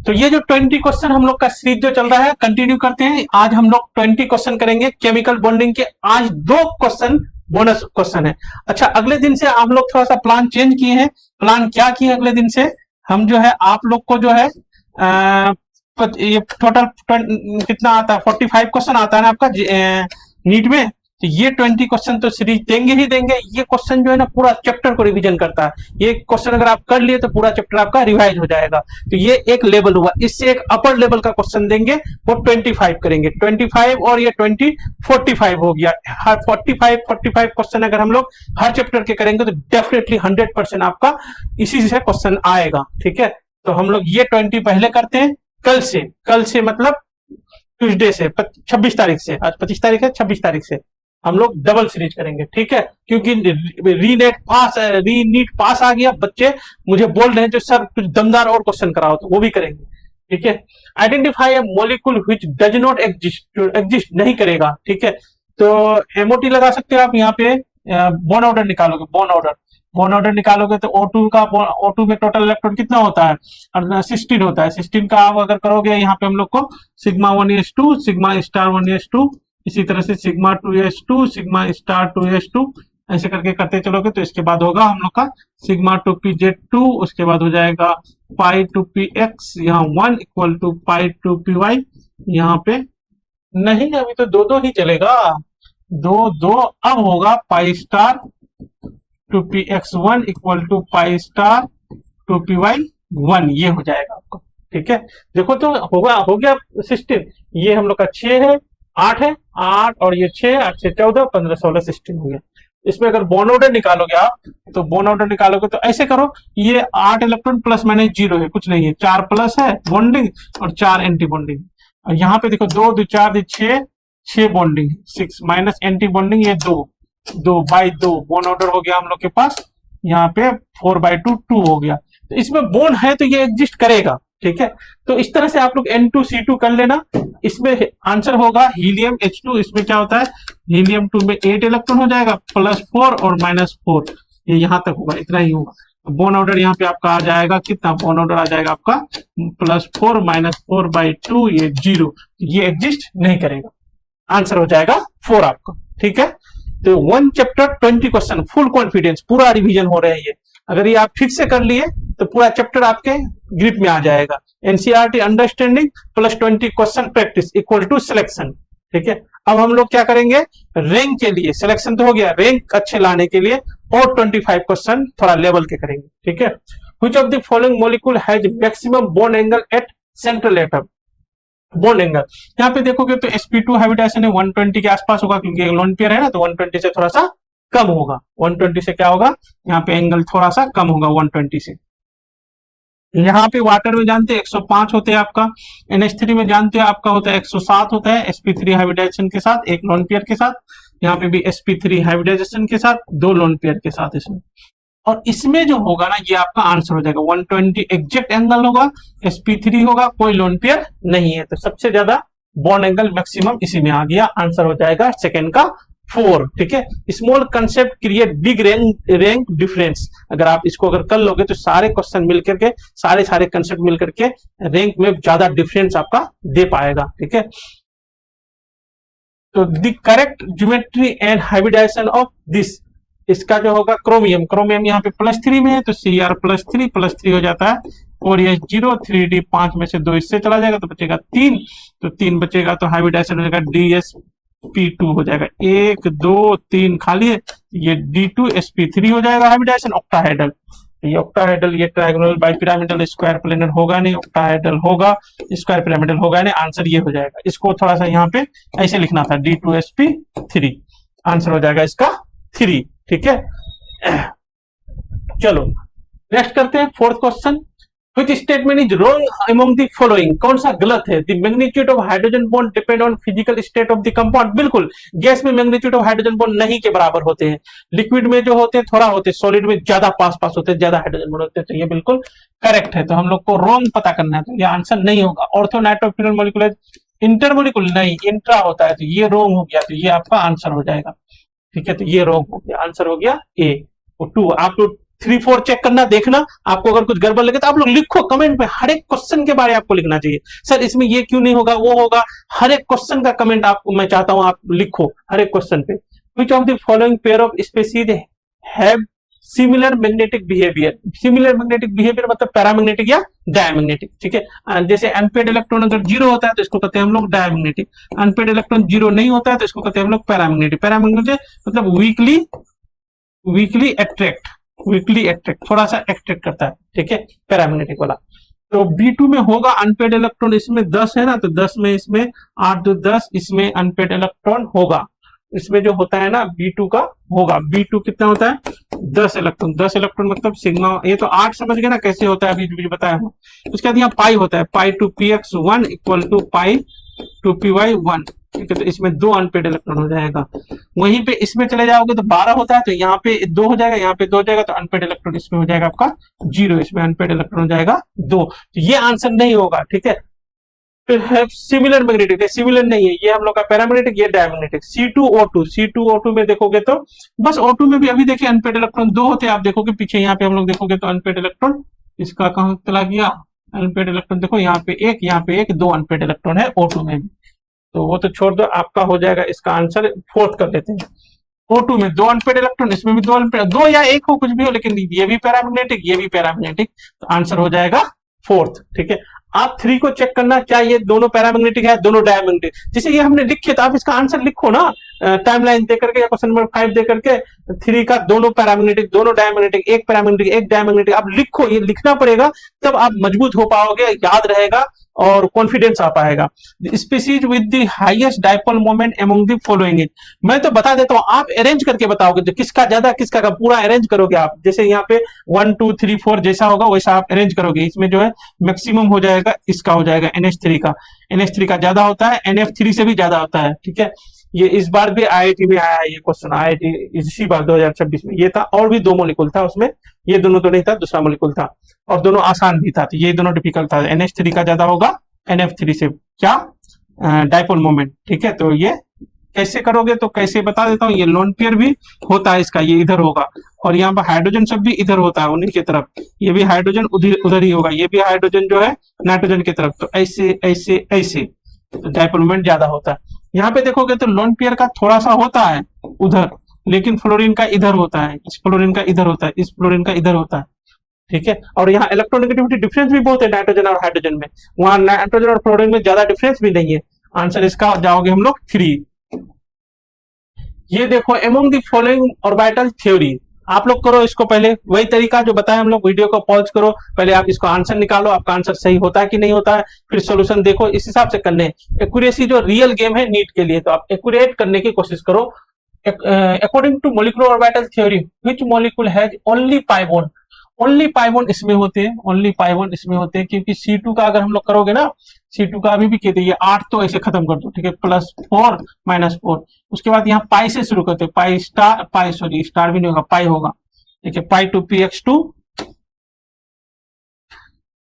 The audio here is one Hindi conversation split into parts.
तो ये जो 20 क्वेश्चन हम लोग का सीरीज जो चल रहा है कंटिन्यू करते हैं। आज हम लोग 20 क्वेश्चन करेंगे केमिकल बॉन्डिंग के। आज 2 क्वेश्चन बोनस क्वेश्चन है। अच्छा, अगले दिन से हम लोग थोड़ा सा प्लान चेंज किए हैं। प्लान क्या किए अगले दिन से, हम जो है आप लोग को जो है ये टोटल कितना आता है, 45 क्वेश्चन आता है ना आपका नीट में। तो ये 20 क्वेश्चन तो सीरीज देंगे ही देंगे। ये क्वेश्चन जो है ना पूरा चैप्टर को रिवीजन करता है। ये क्वेश्चन अगर आप कर लिए तो पूरा चैप्टर आपका रिवाइज हो जाएगा। तो ये एक लेवल हुआ। इससे एक अपर लेवल का क्वेश्चन देंगे, वो 25 करेंगे। 25 और ये 20 45 हो गया। हर 45 क्वेश्चन अगर हम लोग हर चैप्टर के करेंगे तो डेफिनेटली 100% आपका इसी से क्वेश्चन आएगा। ठीक है, तो हम लोग ये 20 पहले करते हैं। कल से मतलब ट्यूसडे से 26 तारीख से, आज 25 तारीख है, 26 तारीख से हम लोग डबल सीरीज करेंगे। ठीक है, क्योंकि री नीट पास आ गया, बच्चे मुझे बोल रहे हैं जो सर कुछ दमदार और क्वेश्चन कराओ, तो वो भी करेंगे। ठीक है, identify A molecule which does not exist नहीं करेगा। ठीक है, तो एमओटी लगा सकते हो आप यहाँ पे। बॉन्ड ऑर्डर निकालोगे, बॉन्ड ऑर्डर निकालोगे तो O2 में टोटल इलेक्ट्रॉन कितना होता है, 16 होता है। 16 का आप अगर करोगे यहाँ पे हम लोग को sigma 1s2 sigma star 1s2, इसी तरह से sigma 2s2 sigma star 2s2, ऐसे करके करते चलोगे तो इसके बाद होगा हम लोग का सिग्मा 2pz2, उसके बाद हो जाएगा पाई 2px, यहाँ 1 इक्वल टू पाई 2py। यहाँ पे नहीं, अभी तो दो ही चलेगा, दो अब होगा pi star 2px1 equal to pi star 2py1, ये हो जाएगा आपको। ठीक है, देखो तो हो गया 16। ये हम लोग का 6 है, 8 है, 8 और ये 6, 8 से 14, 15, 16, 16 हो गया। इसमें अगर बॉन्ड ऑर्डर निकालोगे आप, तो बॉन्ड ऑर्डर निकालोगे तो ऐसे करो, ये 8 इलेक्ट्रॉन प्लस माइनस 0 है, कुछ नहीं है, 4 प्लस है बॉन्डिंग और 4 एंटी बॉन्डिंग। और यहाँ पे देखो 2 2 4 6 बॉन्डिंग, 6 माइनस एंटी बॉन्डिंग, ये 2 बाई 2 बॉन्ड ऑर्डर हो गया हम लोग के पास। यहाँ पे 4/2 2 हो गया। तो इसमें बॉन्ड है तो ये एग्जिस्ट करेगा। ठीक है, तो इस तरह से आप लोग N2C2 कर लेना। इसमें आंसर होगा हीलियम H2। इसमें क्या होता है, हीलियम 2 में 8 इलेक्ट्रॉन हो जाएगा, +4 और -4, ये यहाँ तक होगा, इतना ही होगा। बॉन्ड ऑर्डर यहाँ पे आपका आ जाएगा कितना, बॉन्ड ऑर्डर आ जाएगा आपका +4 -4/2, ये 0, ये एग्जिस्ट नहीं करेगा। आंसर हो जाएगा 4 आपका। ठीक है, तो 1 चैप्टर 20 क्वेश्चन, फुल कॉन्फिडेंस, पूरा रिवीजन हो रहा है ये। अगर ये आप ठीक से कर लिए तो पूरा चैप्टर आपके ग्रिप में आ जाएगा। NCERT understanding plus 20 question practice equal to selection. ठीक है, अब हम लोग क्या करेंगे, रैंक के लिए, सिलेक्शन तो हो गया, रैंक अच्छे लाने के लिए और 25 क्वेश्चन थोड़ा लेवल के करेंगे। ठीक है, which of the following molecule has maximum bond angle at central atom, bond angle. यहाँ पे देखोगे तो sp2 हाइब्रिडाइजेशन है 120 के आसपास होगा, क्योंकि लोन पेयर है ना, तो 120 से थोड़ा सा कम होगा। 120 से क्या होगा, यहाँ पे एंगल थोड़ा सा कम होगा 120 से। यहाँ पे वाटर में जानते हैं 105 होते हैं आपका, NH3 में जानते हैं आपका होता है 107 होता है, sp3 हाइब्रिडाइजेशन के साथ, एक लोन पेयर के साथ। यहाँ पे भी sp3 हाइब्रिडाइजेशन के साथ, 2 लोन पेयर के साथ इसमें। और इसमें जो होगा ना, ये आपका आंसर हो जाएगा 120 एग्जैक्ट एंगल होगा, sp3 होगा, कोई लोन पेयर नहीं है, तो सबसे ज्यादा बॉन्ड एंगल मैक्सिमम इसी में आ गया। आंसर हो जाएगा सेकंड का 4। ठीक है, small concept create big rank difference. अगर आप इसको अगर कर लोगे तो सारे क्वेश्चन मिलकर के, सारे कंसेप्ट मिलकर के रैंक में ज्यादा डिफरेंस आपका दे पाएगा। ठीक है, तो the correct geometry and hybridization of this, इसका जो होगा क्रोमियम यहाँ पे +3 में है, तो Cr +3 हो जाता है, और ये 0 3d 5 में से 2 इससे चला जाएगा तो बचेगा 3, तो 3 बचेगा, तो हाइब्रिडाइजेशन हो जाएगा DsP2 हो जाएगा, 1 2 3 खाली है, ये D2sp3 हो जाएगा हाइब्रिडाइजेशन ऑक्टाहेड्रल। ये ऑक्टाहेड्रल, ये ट्रायंगुलर बाइपिरामिडल, स्क्वायर प्लेनर होगा नहीं, ऑक्टाहेड्रल होगा, स्क्वायर पिरामिडल होगा नहीं, आंसर ये हो जाएगा। इसको थोड़ा सा यहाँ पे ऐसे लिखना था, D2sp3, आंसर हो जाएगा इसका 3। ठीक है, चलो नेक्स्ट करते हैं 4th question. Which statement is wrong among the following? कौन सा गलत है? The magnitude of hydrogen bond depend on physical state of the compound। बिल्कुल, गैस में मैग्नीट्यूड ऑफ हाइड्रोजन बॉन्ड नहीं के बराबर होते हैं, लिक्विड में जो होते हैं थोड़ा होते हैं, सॉलिड में ज्यादा पास होते हैं, ज्यादा हाइड्रोजन बॉन्ड होते हैं, तो ये बिल्कुल करेक्ट है। तो हम लोग को रॉन्ग पता करना है, तो ये आंसर नहीं होगा। ऑर्थो नाइट्रोफिनोल मॉलिक्यूल इंटरमोलिक्यूल नहीं, इंट्रा होता है, तो ये रॉन्ग हो गया, तो ये आपका आंसर हो जाएगा। ठीक है, तो ये रॉन्ग हो गया, आंसर हो गया A और 2। आप लोग 3 4 चेक करना, देखना, आपको अगर कुछ गड़बड़ लगे तो आप लोग लिखो कमेंट में, हर एक क्वेश्चन के बारे में आपको लिखना चाहिए। सर इसमें ये क्यों नहीं होगा, वो होगा, हर एक क्वेश्चन का कमेंट आपको मैं चाहता हूं आप लिखो हर एक क्वेश्चन पे। Which of the following pair of species have similar magnetic behaviour. Similar magnetic behaviour मतलब पैरामैग्नेटिक या डायमैग्नेटिक, ठीक है। जैसे अनपेड इलेक्ट्रॉन अगर जीरो होता है तो इसको कहते हैं हम लोग डायमैग्नेटिक, अनपेड इलेक्ट्रॉन जीरो नहीं होता है तो इसको कहते हैं हम लोग पैरामैग्नेटिक। पैरामैग्नेटिक मतलब वीकली अट्रैक्ट, थोड़ा सा अट्रैक्ट करता है, ठीक है, पैरामैग्नेटिक वाला। तो B2 में होगा अनपेड इलेक्ट्रॉन, इसमें 10 है ना, तो 10 में इसमें 8 2 10, इसमें अनपेड इलेक्ट्रॉन होगा, इसमें जो होता है ना B2 का होगा। B2 कितना होता है 10 इलेक्ट्रॉन, 10 इलेक्ट्रॉन मतलब सिग्मा, ये तो 8 समझ गए ना कैसे होता है, अभी बताया हूँ। उसके बाद यहाँ पाई होता है, pi two px1 equal to pi two py1, ठीक है, तो इसमें 2 अनपेड इलेक्ट्रॉन हो जाएगा। वहीं पे इसमें चले जाओगे तो 12 होता है, तो यहाँ पे 2 हो जाएगा, यहाँ पे 2 हो जाएगा, तो अनपेड इलेक्ट्रॉन इसमें हो जाएगा आपका 0, इसमें अनपेड इलेक्ट्रॉन हो जाएगा 2, तो ये आंसर नहीं होगा, ठीक है। फिर है सिमिलर मैग्नेटिक, सिमिलर नहीं है, ये हम लोग का पैरामैग्नेटिक, ये डायमैग्नेटिक। C2O2 में देखोगे तो बस O2 में भी अभी देखिए अनपेड इलेक्ट्रॉन 2 होते हैं, आप देखोगे पीछे यहाँ पे हम लोग देखोगे तो अनपेड इलेक्ट्रॉन इसका कहां चला गया, अनपेड इलेक्ट्रॉन देखो यहाँ पे एक, यहाँ पे एक, 2 अनपेड इलेक्ट्रॉन है O2 में भी, तो वो तो छोड़ दो, आपका हो जाएगा इसका आंसर। फोर्थ कर लेते हैं, O2 में 2 अनपेड इलेक्ट्रॉन, इसमें भी 2 अनपेड, 2 या 1 हो कुछ भी हो, लेकिन ये भी पैरामैग्नेटिक, ये भी पैरामैग्नेटिक, तो आंसर हो जाएगा फोर्थ, ठीक है। आप 3 को चेक करना, क्या ये दोनों पैरामैग्नेटिक है, दोनों डायमैग्नेटिक, जैसे ये हमने लिखे तो आप इसका आंसर लिखो ना, टाइमलाइन दे करके या क्वेश्चन नंबर 5 दे करके, 3 का दोनों पैरामैग्नेटिक, दोनों डायमैग्नेटिक, एक पैरामैग्नेटिक एक डायमैग्नेटिक, आप लिखो, ये लिखना पड़ेगा, तब आप मजबूत हो पाओगे, याद रहेगा और कॉन्फिडेंस आ पाएगा। Species with the highest dipole moment among the following, मैं तो बता देता हूं, आप अरेंज करके बताओगे, तो किसका ज्यादा किसका का पूरा अरेंज करोगे आप, जैसे यहाँ पे 1 2 3 4 जैसा होगा वैसा आप अरेंज करोगे, इसमें जो है मैक्सिमम हो जाएगा, इसका हो जाएगा NH3 का, NH3 का ज्यादा होता है, NF3 से भी ज्यादा होता है, ठीक है। ये इस बार भी IIT में आया है ये क्वेश्चन, IIT इसी बार 2026 में ये था, और भी 2 मॉलिक्यूल था उसमें, ये दोनों तो नहीं था, दूसरा मॉलिक्यूल था, और दोनों आसान भी था, तो ये दोनों डिफिकल्ट था। NH3 का ज्यादा होगा NF3 से, क्या डाइपोल मोमेंट, ठीक है। तो ये कैसे करोगे, तो कैसे बता देता हूँ, ये लोन पेयर भी होता है इसका, ये इधर होगा, और यहाँ पर हाइड्रोजन सब भी इधर होता है उन्हीं की तरफ, ये भी हाइड्रोजन उधर ही होगा, ये भी हाइड्रोजन जो है नाइट्रोजन की तरफ, तो ऐसे ऐसे ऐसे, तो डाइपोल मोमेंट ज्यादा होता है। यहाँ पे देखोगे तो लोन पेयर का थोड़ा सा होता है उधर, लेकिन फ्लोरीन का इधर होता है, इस फ्लोरीन का इधर होता है, इस फ्लोरीन का इधर होता है, ठीक है। और यहाँ इलेक्ट्रोनेगेटिविटी डिफरेंस भी बहुत है नाइट्रोजन और हाइड्रोजन में, वहां नाइट्रोजन और फ्लोरीन में ज्यादा डिफरेंस भी नहीं है। आंसर इसका जाओगे हम लोग 3। ये देखो among the following orbital theory, आप लोग करो इसको, पहले वही तरीका जो बताया हम लोग, वीडियो को पॉज करो, पहले आप इसको आंसर निकालो, आपका आंसर सही होता है कि नहीं होता है, फिर सॉल्यूशन देखो, इस हिसाब से करने। एक्यूरेसी जो रियल गेम है नीट के लिए, तो आप एक्यूरेट करने की कोशिश करो। According to molecular orbital theory which molecule has only pi bond, only pi bond इसमें होते हैं, ओनली पाई बॉन्ड इसमें होते हैं, क्योंकि C2 का अगर हम लोग करोगे ना, C2 का अभी भी कहते हैं ये 8 तो ऐसे खत्म कर दो, ठीक है, +4 -4, उसके बाद यहाँ पाई से शुरू करते हैं, pi star, pi sorry star भी नहीं होगा, पाई होगा, ठीक है, pi two px2,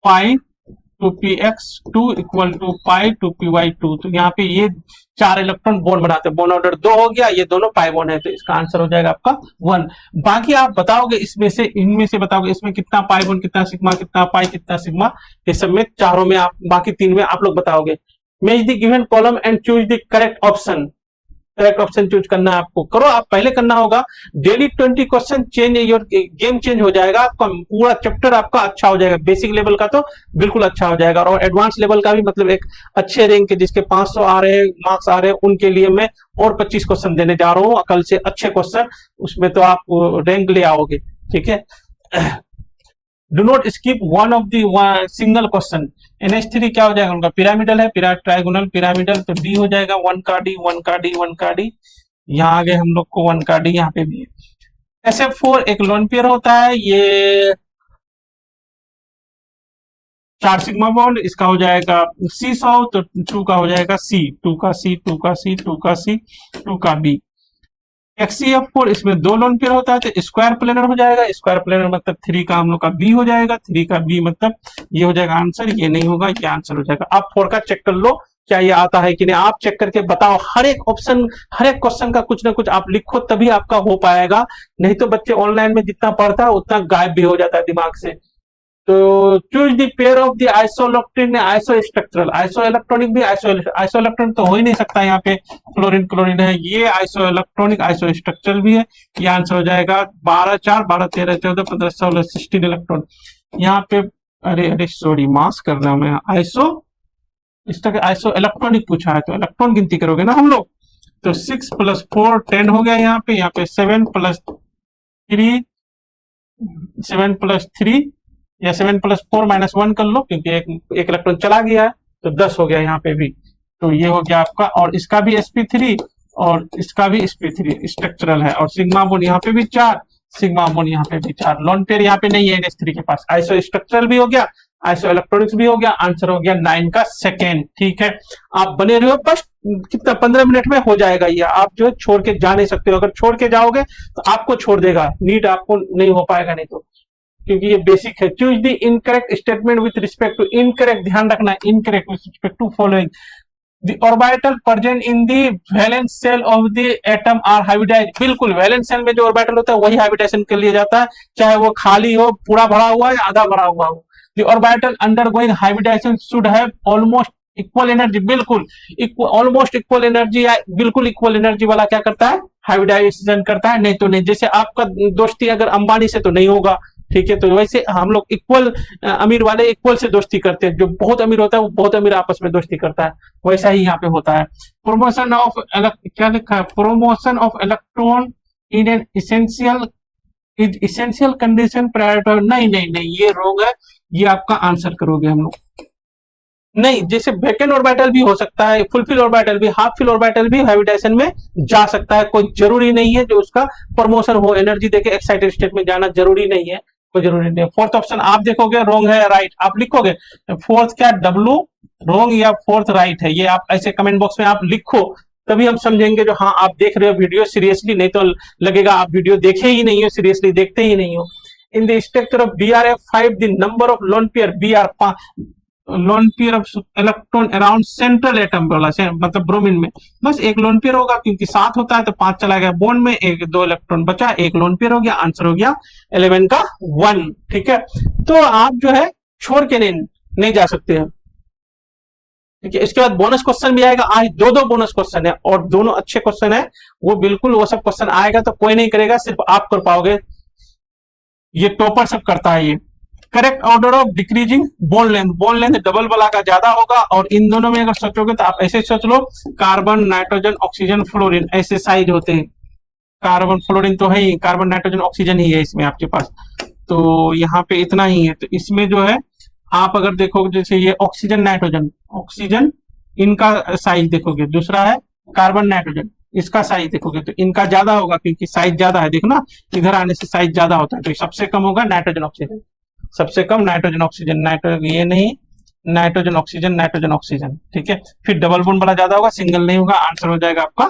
pi two px2 equal to pi two py2, तो यहाँ पे ये 4 इलेक्ट्रॉन बॉन्ड बनाते हैं, बॉन्ड ऑर्डर 2 हो गया, ये दोनों पाई बॉन्ड है, तो इसका आंसर हो जाएगा आपका 1। बाकी आप बताओगे इसमें से, इनमें से बताओगे इसमें कितना पाई बॉन्ड, कितना सिग्मा, कितना पाई, कितना सिग्मा, ये सब में चारों में आप, बाकी 3 में आप लोग बताओगे। Match the given column and choose the correct option, correct option choose करना है आपको, करो, आप पहले करना होगा। Daily 20 question change your game, change हो जाएगा आपका, पूरा चैप्टर आपका अच्छा हो जाएगा, बेसिक लेवल का तो बिल्कुल अच्छा हो जाएगा, और एडवांस लेवल का भी, मतलब एक अच्छे रैंक के जिसके 500 आ रहे हैं, मार्क्स आ रहे हैं, उनके लिए मैं और 25 क्वेश्चन देने जा रहा हूँ कल से, अच्छे क्वेश्चन, उसमें तो आप रैंक ले आओगे, ठीक है। Do not skip one of the single question. NH3 क्या हो जाएगा उनका, पिरामिडल है, ट्राइगोनल पिरामिडल, तो D हो जाएगा 1 का D, 1 का D, 1 का D, यहाँ आगे हम लोग को 1 का D यहाँ पे भी है। SF4 एक लोन पेयर होता है, ये 4 सिग्मा बॉन्ड, इसका हो जाएगा C100, तो 2 का हो जाएगा C, 2 का C, 2 का C, 2 का C, 2 का B। XCF4 इसमें 2 लोन पेयर होता है, तो स्क्वायर प्लेनर हो जाएगा, स्क्वायर प्लेनर मतलब 3 का हम लोग का B हो जाएगा, 3 का B मतलब ये हो जाएगा आंसर, ये नहीं होगा, ये आंसर हो जाएगा। आप 4 का चेक कर लो, क्या ये आता है कि नहीं, आप चेक करके बताओ। हर एक ऑप्शन, हर एक क्वेश्चन का कुछ ना कुछ आप लिखो, तभी आपका हो पाएगा। नहीं तो बच्चे ऑनलाइन में जितना पढ़ता है उतना गायब भी हो जाता है दिमाग से। तो choose the pair of the isoelectric iso structural, iso electronic भी आइसो इलेक्ट्रॉनिक तो हो ही नहीं सकता, यहाँ पे फ्लोरीन क्लोरीन है, ये आइसो इलेक्ट्रॉनिक आइसो स्ट्रक्चरल भी है। ये आंसर हो जाएगा 12 4 12 13 14 15 16 16 इलेक्ट्रॉन यहाँ पे। अरे अरे सॉरी, मास कर रहा हूं मैं, आइसो आइसो इलेक्ट्रॉनिक पूछा है तो इलेक्ट्रॉन गिनती करोगे ना हम लोग। तो 6 + 4 10 हो गया, यहाँ पे 7 + 3 7 + 3 या 7 + 4 - 1 कर लो, क्योंकि एक इलेक्ट्रॉन चला गया है, तो 10 हो गया यहाँ पे भी। तो ये हो गया आपका, और इसका भी sp3 और इसका भी sp3 स्ट्रक्चरल है, और सिग्मा बॉन्ड यहाँ पे भी 4, सिग्मा बॉन्ड यहाँ पे भी 4, लोन पेयर यहाँ पे नहीं है NH3 के पास। आइसो स्ट्रक्चरल भी हो गया, आइसो इलेक्ट्रॉनिक्स भी हो गया, आंसर हो गया 9 का सेकेंड। ठीक है, आप बने रहो, बस कितना 15 मिनट में हो जाएगा ये, आप जो है छोड़ के जा नहीं सकते हो। अगर छोड़ के जाओगे तो आपको छोड़ देगा, नीट आपको नहीं हो पाएगा नहीं तो, क्योंकि ये बेसिक है। Choose the incorrect statement with respect to, incorrect ध्यान रखना, incorrect with respect to following. The orbital present in the valence shell of the atom are hybridized। बिल्कुल, वैलेंस शेल में जो ऑर्बिटल होता है वही हाइब्रिडाइजेशन के लिए जाता है, चाहे वो खाली हो, पूरा भरा हुआ है, आधा भरा हुआ हो। The orbital undergoing hybridization should have almost equal energy, बिल्कुल ऑलमोस्ट इक्वल एनर्जी, बिल्कुल इक्वल एनर्जी वाला क्या करता है, हाइब्रिडाइजेशन करता है, नहीं तो नहीं। जैसे आपका दोस्ती अगर अंबानी से तो नहीं होगा, ठीक है, तो वैसे हम लोग इक्वल, अमीर वाले इक्वल से दोस्ती करते हैं, जो बहुत अमीर होता है वो बहुत अमीर आपस में दोस्ती करता है, वैसा ही यहाँ पे होता है। प्रोमोशन ऑफ क्या लिखा है, promotion of electron in an essential condition prior to, नहीं नहीं नहीं, ये रोग है, ये आपका आंसर करोगे हम लोग नहीं। जैसे वैकेंट ऑर्बिटल भी हो सकता है, फुलफिल ऑर्बिटल भी, हाफ फिल ऑर्बिटल भी हाइब्रिडाइजेशन में जा सकता है, कोई जरूरी नहीं है जो उसका प्रमोशन हो, एनर्जी देके एक्साइटेड स्टेट में जाना जरूरी नहीं है, कोई जरूरी नहीं है। फोर्थ ऑप्शन आप देखोगे रॉन्ग है, राइट आप लिखोगे, फोर्थ क्या डब्लू रॉन्ग या फोर्थ राइट है, ये आप ऐसे कमेंट बॉक्स में आप लिखो, तभी हम समझेंगे जो हाँ आप देख रहे हो वीडियो सीरियसली, नहीं तो लगेगा आप वीडियो देखे ही नहीं हो, सीरियसली देखते ही नहीं हो। In the structure of BrF5 the number of lone pair Br lone pair of electron around central atom बोला, मतलब ब्रोमीन में बस एक लोन पेयर होगा, क्योंकि 7 होता है तो 5 चला गया बॉन्ड में, 2 इलेक्ट्रॉन बचा, एक लोन पेयर हो गया, आंसर हो गया 11 का 1। ठीक है, तो आप जो है छोड़ के नहीं जा सकते हैं। ठीक है, इसके बाद बोनस क्वेश्चन भी आएगा, आज 2 बोनस क्वेश्चन है, और दोनों अच्छे क्वेश्चन है, वो बिल्कुल वो सब क्वेश्चन आएगा तो कोई नहीं करेगा, सिर्फ आप कर पाओगे, ये टॉपर सब करता है ये। Correct order of decreasing bond length double वाला का ज्यादा होगा, और इन दोनों में अगर सोचोगे तो आप ऐसे सोच लो, कार्बन नाइट्रोजन ऑक्सीजन फ्लोरीन ऐसे साइज होते हैं, कार्बन फ्लोरीन तो है ही, कार्बन नाइट्रोजन ऑक्सीजन ही है इसमें आपके पास, तो यहाँ पे इतना ही है। तो इसमें जो है आप अगर देखोगे, जैसे ये ऑक्सीजन नाइट्रोजन, ऑक्सीजन इनका साइज देखोगे, दूसरा है कार्बन नाइट्रोजन, इसका साइज देखोगे तो इनका ज्यादा होगा, क्योंकि साइज ज्यादा है, देखो ना इधर आने से साइज ज्यादा होता है, तो सबसे कम होगा नाइट्रोजन ऑक्सीजन, सबसे कम नाइट्रोजन ऑक्सीजन, नाइट्रोजन ये नहीं, नाइट्रोजन ऑक्सीजन। ठीक है, फिर डबल बॉन्ड वाला ज्यादा होगा, सिंगल नहीं होगा, आंसर हो जाएगा आपका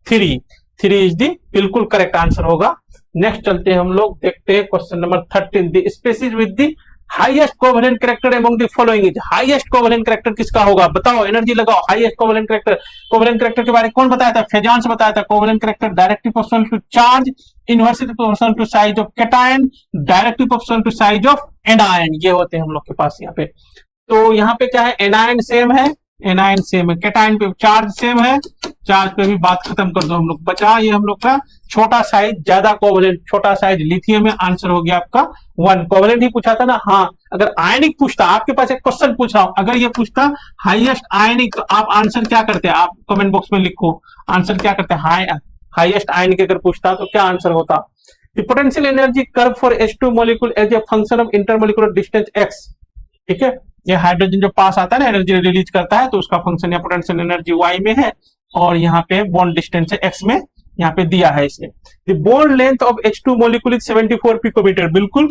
3 इज दी बिल्कुल करेक्ट आंसर होगा। नेक्स्ट चलते हैं हम लोग, देखते हैं question number 13, the species with the highest covalent character among the following is, highest covalent character किसका होगा, बताओ, एनर्जी लगाओ। हाईएस्ट कोवेलेंट कैरेक्टर के बारे में कौन बताया था, फेजान से बताया था। Covalent character directly proportional to charge, inversely proportional to size of cation, directly proportional to size of anion, ये होते हैं हम लोग के पास यहाँ पे। तो यहाँ पे क्या है, एनायन सेम है, कैटायन पे चार्ज सेम है, चार्ज पे भी बात खत्म कर दो हम लोग, बचा ये हम लोग का छोटा साइज ज्यादा कोवेलेंट, छोटा साइज लिथियम में, आंसर हो गया आपका 1। कोवेलेंट ही पूछा था ना, हाँ अगर आयनिक पूछता, आपके पास एक क्वेश्चन पूछ रहा हूं, अगर ये पूछता हाईएस्ट आयनिक, तो आप आंसर क्या करते हैं, आप कमेंट बॉक्स में लिखो आंसर क्या करते हैं। हाईएस्ट आयनिक अगर पूछता तो क्या आंसर होता, the potential energy curve for H2 molecule as a function of intermolecular distance x। ठीक है, ये हाइड्रोजन जो पास आता है ना, एनर्जी रिलीज करता है, तो उसका फंक्शन या पोटेंशियल एनर्जी y में है, और यहाँ पे बॉन्ड डिस्टेंस है x में, यहाँ पे दिया है इसे। The bond length of H2 molecule is 74 picometer, बिल्कुल।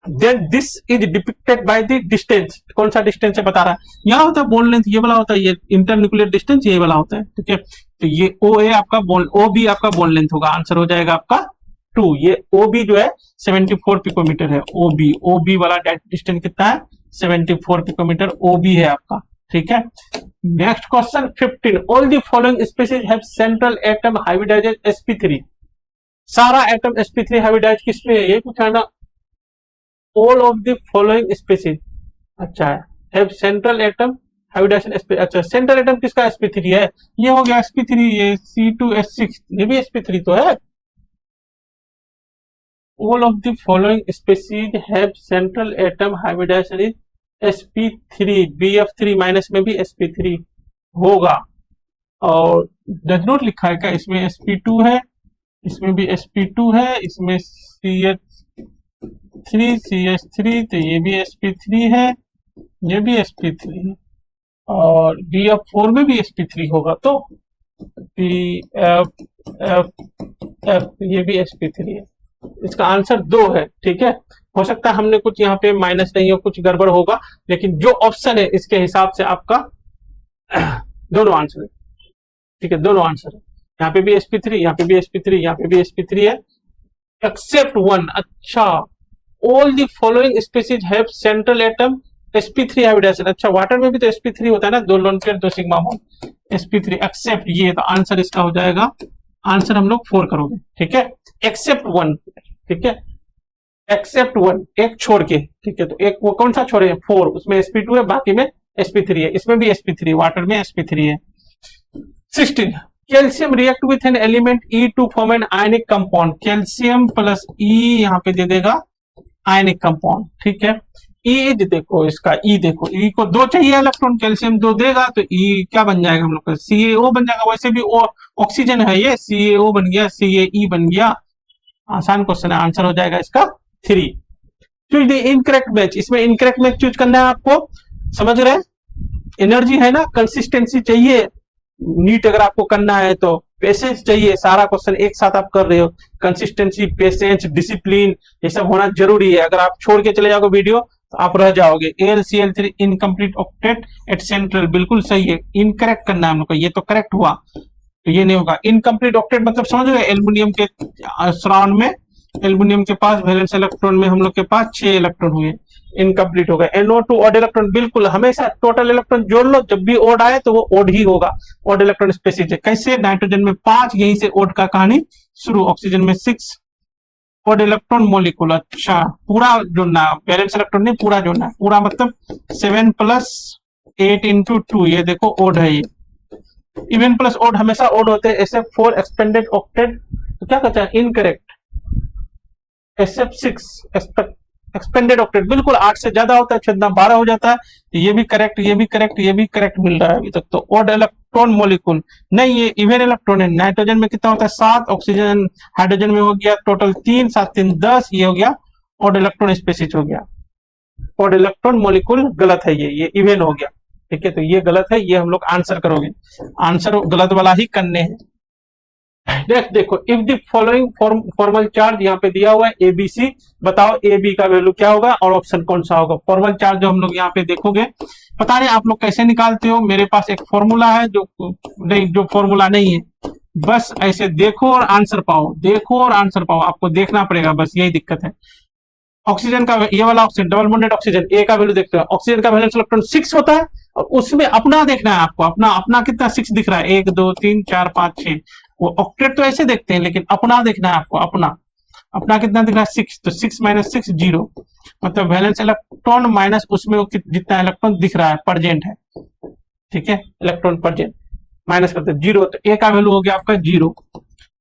Then this is depicted by the distance, कौन सा डिस्टेंस है बता रहा है, यहाँ होता है बॉन्ड लेंथ, ये वाला होता है, ये इंटरन्यूक्लियर डिस्टेंस ये वाला होता है। ठीक है, तो ये OA आपका बॉन्ड, OB आपका बॉन्ड लेंथ होगा, आंसर हो जाएगा आपका 2। ये OB जो है 74 पिकोमीटर है, OB वाला डिस्टेंस कितना है, 74 पिकोमीटर OB है आपका। ठीक है। Next question 15, all the following species have central atom hybridized sp3। सारा एटम sp3 हाइब्रिडाइज किसमें है, ये पूछा ना। All of the following species, अच्छा है, have central atom hybridization sp, अच्छा सेंट्रल एटम किसका sp3 है, ये हो गया sp3, ये C2H6, ये भी sp3 तो है। All of the following species have central atom hybridization is sp3, bf3 minus में भी sp3 होगा। और डज नॉट लिखा है क्या, इसमें sp2 है, इसमें भी sp2 है, इसमें CH3 तो ये भी sp3 है, ये भी sp3 है, और bf4 में भी sp3 होगा, तो bff ये भी sp3 है। इसका आंसर 2 है, ठीक है। हो सकता है हमने कुछ यहाँ पे माइनस नहीं हो, कुछ गड़बड़ होगा, लेकिन जो ऑप्शन है इसके हिसाब से आपका दोनों आंसर है, ठीक है, दोनों आंसर है। यहाँ पे भी sp3, यहाँ पे भी sp3, यहाँ पे भी sp3 है, एक्सेप्ट वन। अच्छा, all the following species have central atom sp3 hybridization. अच्छा, वाटर में भी तो sp3 होता है ना, 2 lone pair 2 sigma bond, sp3 except, ये तो आंसर इसका हो जाएगा, आंसर हम लोग 4 करोगे, ठीक है। एक्सेप्ट वन, ठीक है, एक्सेप्ट वन, एक छोड़ के, ठीक है, तो एक वो कौन सा छोड़े, 4, उसमें sp2 है, बाकी में sp3 है, इसमें भी sp3, वाटर में sp3 है। 16, calcium react with an element E to form an ionic compound. Calcium plus E यहाँ पे दे देगा आयनिक कंपाउंड, ठीक है। E देखो, इसका E देखो, E को 2 चाहिए इलेक्ट्रॉन, कैल्शियम 2 देगा तो E क्या बन जाएगा हम लोग का, CaO बन जाएगा। वैसे भी ऑक्सीजन है, ये CaO बन गया, CaE बन गया। आसान क्वेश्चन है, आंसर हो जाएगा इसका 3। चूज द इनकरेक्ट मैच, इसमें इनकरेक्ट मैच चूज करना है आपको, समझ रहे हैं। एनर्जी है ना, कंसिस्टेंसी चाहिए, नीट अगर आपको करना है तो पेशेंस चाहिए, सारा क्वेश्चन एक साथ आप कर रहे हो, कंसिस्टेंसी, पेशेंस, डिसिप्लिन, ये सब होना जरूरी है। अगर आप छोड़ के चले जाओगे वीडियो तो आप रह जाओगे। AlCl3 incomplete octet eight central, बिल्कुल सही है, इनकरेक्ट करना है हम लोग को, ये तो करेक्ट हुआ, तो ये नहीं होगा। इनकम्प्लीट ऑक्टेट मतलब समझ रहे, एल्युमिनियम के सराउंड में, एल्युमिनियम के पास वैलेंस इलेक्ट्रॉन में हम लोग के पास 6 इलेक्ट्रॉन हुए, इनकम्प्लीट हो गए। NO2 ऑड इलेक्ट्रॉन, बिल्कुल हमेशा टोटल इलेक्ट्रॉन जोड़ लो, जब भी ओड आए तो वो ओड ही होगा, ऑड इलेक्ट्रॉन स्पेसिस है। कैसे, नाइट्रोजन में 5, यहीं से ओड का कहानी शुरू, ऑक्सीजन में 6 ऑड इलेक्ट्रॉन मोलिकुल। अच्छा, पूरा जोड़ना, बैलेंस इलेक्ट्रॉन नहीं, पूरा जोड़ना है, पूरा मतलब 7 + 8 × 2, ये देखो ओड है, ये इवन प्लस ओड हमेशा ओड होते हैं। SF4 एक्सपेंडेड ऑक्टेट, तो क्या कहता है, इनकरेक्ट। SF6 एक्सपेंडेड ऑक्टेट, बिल्कुल 8 से ज्यादा होता है, छेदना 12 हो जाता है, तो ये भी करेक्ट, ये भी करेक्ट, ये भी करेक्ट मिल रहा है अभी तक। तो ऑड इलेक्ट्रॉन मोलिकुल नहीं, ये इवन इलेक्ट्रॉन है। नाइट्रोजन में कितना होता है, 7, ऑक्सीजन हाइड्रोजन में हो गया टोटल 3, 7 3 10, ये हो गया ऑड इलेक्ट्रॉन स्पेसिस हो गया। ऑड इलेक्ट्रॉन मोलिकुल गलत है, ये इवन हो गया, ठीक है, तो ये गलत है, ये हम लोग आंसर करोगे, आंसर गलत वाला ही करने हैं। नेक्स्ट देखो, if the following formal charge, यहाँ पे दिया हुआ है ABC, बताओ AB का वैल्यू क्या होगा और ऑप्शन कौन सा होगा। फॉर्मल चार्ज जो हम लोग यहाँ पे देखोगे, पता नहीं आप लोग कैसे निकालते हो, मेरे पास एक फॉर्मूला है जो नहीं, जो फॉर्मूला नहीं है, बस ऐसे देखो और आंसर पाओ, देखो और आंसर पाओ, आपको देखना पड़ेगा, बस यही दिक्कत है। ऑक्सीजन का, ये वाला ऑक्सीजन, डबल बॉन्डेड ऑक्सीजन, ए का वैल्यू देखते हैं, ऑक्सीजन का वैलेंस इलेक्ट्रॉन 6 होता है, और उसमें अपना देखना है आपको, अपना कितना 6 दिख रहा है, 1 2 3 4 5 6, वो ऑक्टेट तो ऐसे देखते हैं, लेकिन अपना देखना है आपको, अपना कितना दिख रहा है, 6, तो 6 - 6 0, मतलब वैलेंस इलेक्ट्रॉन माइनस उसमें जितना इलेक्ट्रॉन दिख रहा है प्रेजेंट है, ठीक है, इलेक्ट्रॉन प्रेजेंट माइनस करते 0, तो ए का वैल्यू हो गया आपका 0।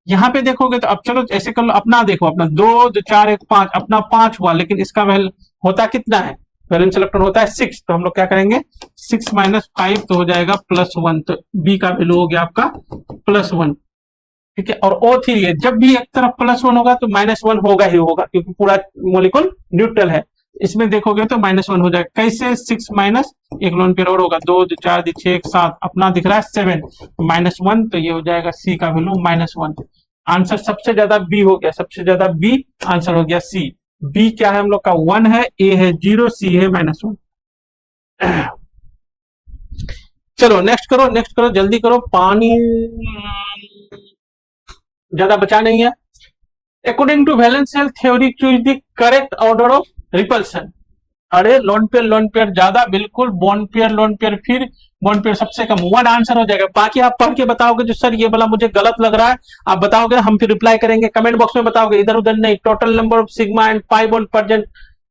यहाँ पे देखोगे तो अब चलो ऐसे कर लो, अपना देखो, अपना 2 2 4 1 5, अपना 5 हुआ, लेकिन इसका वैल्यू होता कितना है, वैलेंस इलेक्ट्रॉन होता है 6, तो हम लोग क्या करेंगे, 6 - 5 तो हो जाएगा +1, तो बी का वैल्यू हो गया आपका +1, ठीक है। और O3 है, जब भी एक तरफ +1 होगा तो -1 होगा ही होगा, क्योंकि पूरा मॉलिक्यूल न्यूट्रल है, इसमें देखोगे तो -1 हो जाएगा। कैसे, 6 - एक लोन पेयर और होगा, 2 2 4 6 1 7, अपना दिख रहा है 7, -1, तो ये हो जाएगा सी का वैल्यू -1। आंसर सबसे ज्यादा बी हो गया, सबसे ज्यादा बी, आंसर हो गया सी। बी क्या है हम लोग का, 1 है, ए है 0, सी है -1। चलो नेक्स्ट करो, जल्दी करो, पानी ज्यादा बचा नहीं है। According to valence shell theory, choose the correct order of repulsion. अरे लोन पेयर ज्यादा, बिल्कुल बॉन्ड पेयर लोन पेयर, फिर बॉन्ड पेयर सबसे कम, वन आंसर हो जाएगा। बाकी आप पढ़ के बताओगे जो सर ये वाला मुझे गलत लग रहा है, आप बताओगे, हम फिर रिप्लाई करेंगे, कमेंट बॉक्स में बताओगे, इधर उधर नहीं। Total number of sigma and pi bond present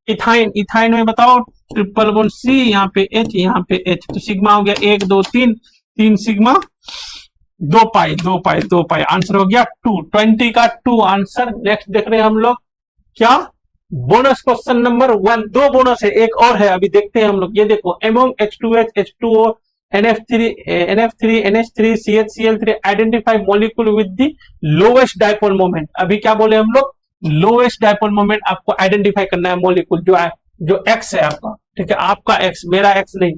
ethyne, ethyne में बताओ ट्रिपल बॉन्ड सी, यहाँ पे एच, यहाँ पे एच, तो सिग्मा हो गया 1 2 3, 3 सिग्मा 2 पाई, 2 पाई, 2 पाई, आंसर हो गया 2, 20 का 2 आंसर। नेक्स्ट देख रहे हैं हम लोग क्या, बोनस क्वेश्चन नंबर 1, 2 बोनस है, एक और है अभी देखते हैं हम लोग। ये देखो, among H2H, H2O, NF3, NF3, NH3, CH, identify molecule with the lowest dipole moment. अभी क्या बोले हम लोग, लोवेस्ट डाइपोल मोमेंट आपको आइडेंटिफाई करना है, मॉलिक्यूल जो एक्स है आपका, ठीक है, आपका एक्स, मेरा एक्स नहीं।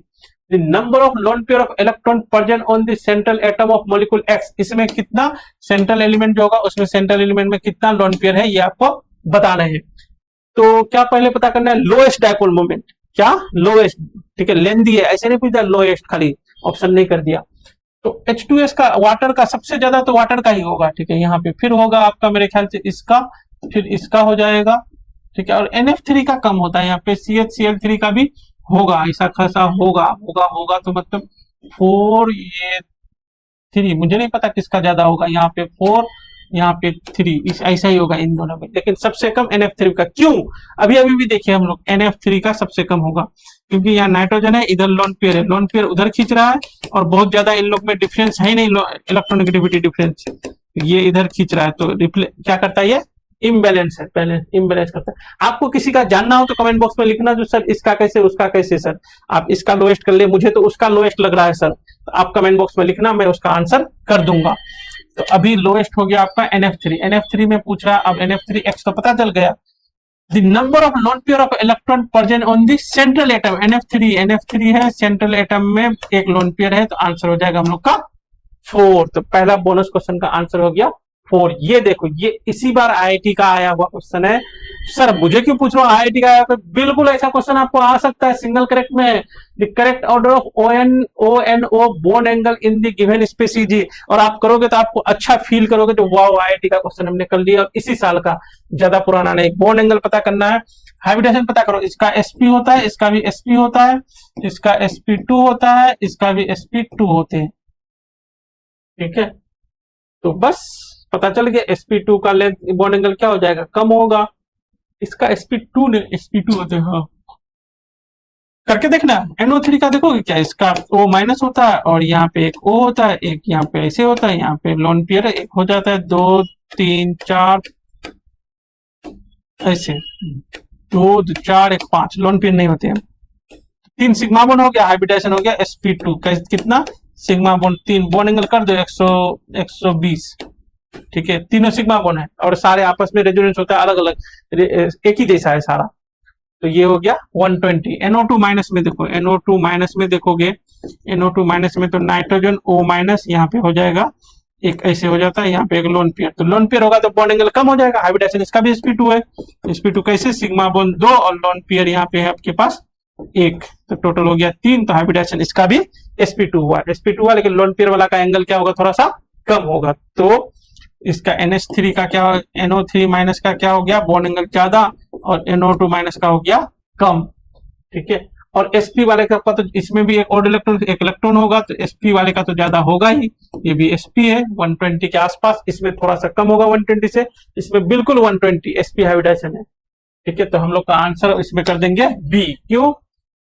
The number of lone pair of electron present on the central atom of molecule x, इसमें कितना सेंट्रल एलिमेंट जो होगा उसमें सेंट्रल एलिमेंट में कितना लोन पेयर है, ये आपको बताना है। तो क्या पहले पता करना है, लोएस्ट डाइपोल मोमेंट, क्या लोएस्ट, ठीक है, लेंदी है, ऐसे नहीं पूछा लोएस्ट, खाली ऑप्शन नहीं कर दिया। तो H2S का, वाटर का सबसे ज्यादा तो वाटर का ही होगा, ठीक है, यहाँ पे फिर होगा आपका मेरे ख्याल से इसका, फिर इसका हो जाएगा, ठीक है, और NF3 का कम होता है, यहाँ पे CH, Cl3 का भी होगा, ऐसा खासा होगा, होगा तो मतलब 4, ये 3, मुझे नहीं पता किसका ज्यादा होगा, यहाँ पे 4, यहाँ पे 3, ऐसा ही होगा इन दोनों में, लेकिन सबसे कम NF3 का। क्यों, अभी भी देखिए हम लोग, NF3 का सबसे कम होगा, क्योंकि यहाँ नाइट्रोजन है, इधर लोन पेयर है, लोन पेयर उधर खींच रहा है, और बहुत ज्यादा इन लोग में डिफरेंस है ही नहीं, इलेक्ट्रोनेगेटिविटी डिफरेंस, ये इधर खींच रहा है, तो क्या करता है, ये इम्बैलेंस है, बैलेंस इम्बैलेंस करता है। आपको किसी का जानना हो तो कमेंट बॉक्स में लिखना, जो सर इसका कैसे, उसका कैसे, सर आप इसका लोएस्ट कर ले, मुझे तो उसका लोएस्ट लग रहा है सर, तो आप कमेंट बॉक्स में लिखना, मैं उसका आंसर कर दूंगा। तो अभी लोएस्ट हो गया आपका NF3, NF3 में पूछ रहा है, अब NF3X तो पता चल गया। The number of lone pair of electron present on the central atom, NF3 है, सेंट्रल एटम में एक लोन पेयर है, तो आंसर हो जाएगा हम लोग का 4। तो पहला बोनस क्वेश्चन का आंसर हो गया 4। ये देखो, ये इसी बार IIT का आया हुआ क्वेश्चन है। सर मुझे क्यों पूछ रहा हूँ, IIT का आया, बिल्कुल ऐसा क्वेश्चन आपको आ सकता है, सिंगल करेक्ट में, the correct order of ONO bond angle in the given species, और आप करोगे तो आपको अच्छा फील करोगे, तो वाओ IIT का क्वेश्चन हमने कर लिया, और इसी साल का, ज्यादा पुराना नहीं। बॉन्ड एंगल पता करना है, हाइब्रिडेशन पता करो, इसका sp होता है, इसका भी sp होता है, इसका sp2 होता है, इसका भी sp2 होते हैं, ठीक है, तो बस पता चल गया sp2 का लेंथ बॉन्ड एंगल क्या हो जाएगा, कम होगा, इसका sp2 ने sp2 होते हैं, हाँ करके देखना। NO3 का देखोगे क्या, इसका O माइनस होता है, और यहाँ पे एक O होता है, एक यहाँ पे ऐसे होता है, यहाँ पे लोन पेयर एक हो जाता है, 2 3 4 ऐसे, 2 4 1 5 लोन पेयर नहीं होते हैं। 3 सिग्मा बॉन्ड हो गया, हाइब्रिडेशन हो गया, sp2 कितना, सिग्मा बॉन्ड 3, बॉन्ड एंगल कर दो 120, ठीक है, तीनों सिग्मा बॉन्ड है, और सारे आपस में रेजोनेंस होता है, अलग अलग, एक ही जैसा है सारा, तो ये हो गया 120। NO2 माइनस में देखो, NO2 माइनस में देखोगे, NO2 माइनस में तो नाइट्रोजन O माइनस यहाँ पे हो जाएगा, एक ऐसे हो जाता है, यहाँ पे एक लोन पेयर, तो लोन पेयर होगा तो बॉन्ड एंगल कम हो जाएगा, हाइब्रिडेशन इसका भी sp2 है, sp2 कैसे, सिग्मा बॉन्ड 2 और लोन पेयर यहाँ पे है आपके पास 1, तो टोटल हो गया 3, तो हाइब्रिडेशन इसका भी sp2 हुआ, लेकिन लोन पेयर वाला का एंगल क्या होगा, थोड़ा सा कम होगा। तो इसका NH3 का क्या, NO3 माइनस का क्या हो गया, बॉन्ड एंगल ज्यादा, और NO2 माइनस का हो गया कम, ठीक है, और sp वाले का तो इसमें भी एक और इलेक्ट्रॉन होगा, तो sp वाले का तो ज्यादा होगा ही, ये भी sp है 120 के आसपास, इसमें थोड़ा सा कम होगा 120 से, इसमें बिल्कुल 120 sp हाइब्रिडेशन है, ठीक है, तो हम लोग का आंसर इसमें कर देंगे B। क्यों,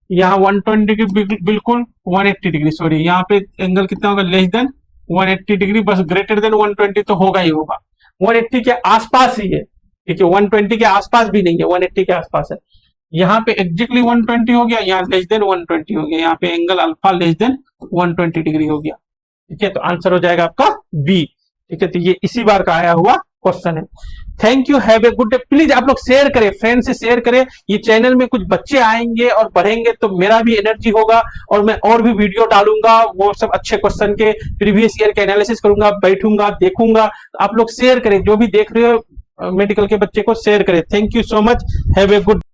यहाँ 120 की बिल्कुल 180 डिग्री, सॉरी यहाँ पे एंगल कितना होगा, लेस देन 180 डिग्री, बस ग्रेटर देन 120 तो होगा ही होगा, 180 के आसपास ही है, ठीक है, 120 के आसपास भी नहीं है, 180 के आसपास है, यहाँ पे एग्जैक्टली 120 हो गया, यहाँ लेस देन 120 हो गया, यहाँ पे angle alpha less than 120 degree हो गया, ठीक है, तो आंसर हो जाएगा आपका B, ठीक है, तो ये इसी बार का आया हुआ क्वेश्चन है। Thank you, have a good day. Please आप लोग शेयर करें, फ्रेंड से शेयर करें, ये चैनल में कुछ बच्चे आएंगे और बढ़ेंगे तो मेरा भी एनर्जी होगा, और मैं और भी वीडियो डालूंगा, वो सब अच्छे क्वेश्चन के प्रीवियस ईयर के एनालिसिस करूंगा, बैठूंगा देखूंगा, तो आप लोग शेयर करें, जो भी देख रहे हो मेडिकल के बच्चे को शेयर करें। Thank you so much, have a good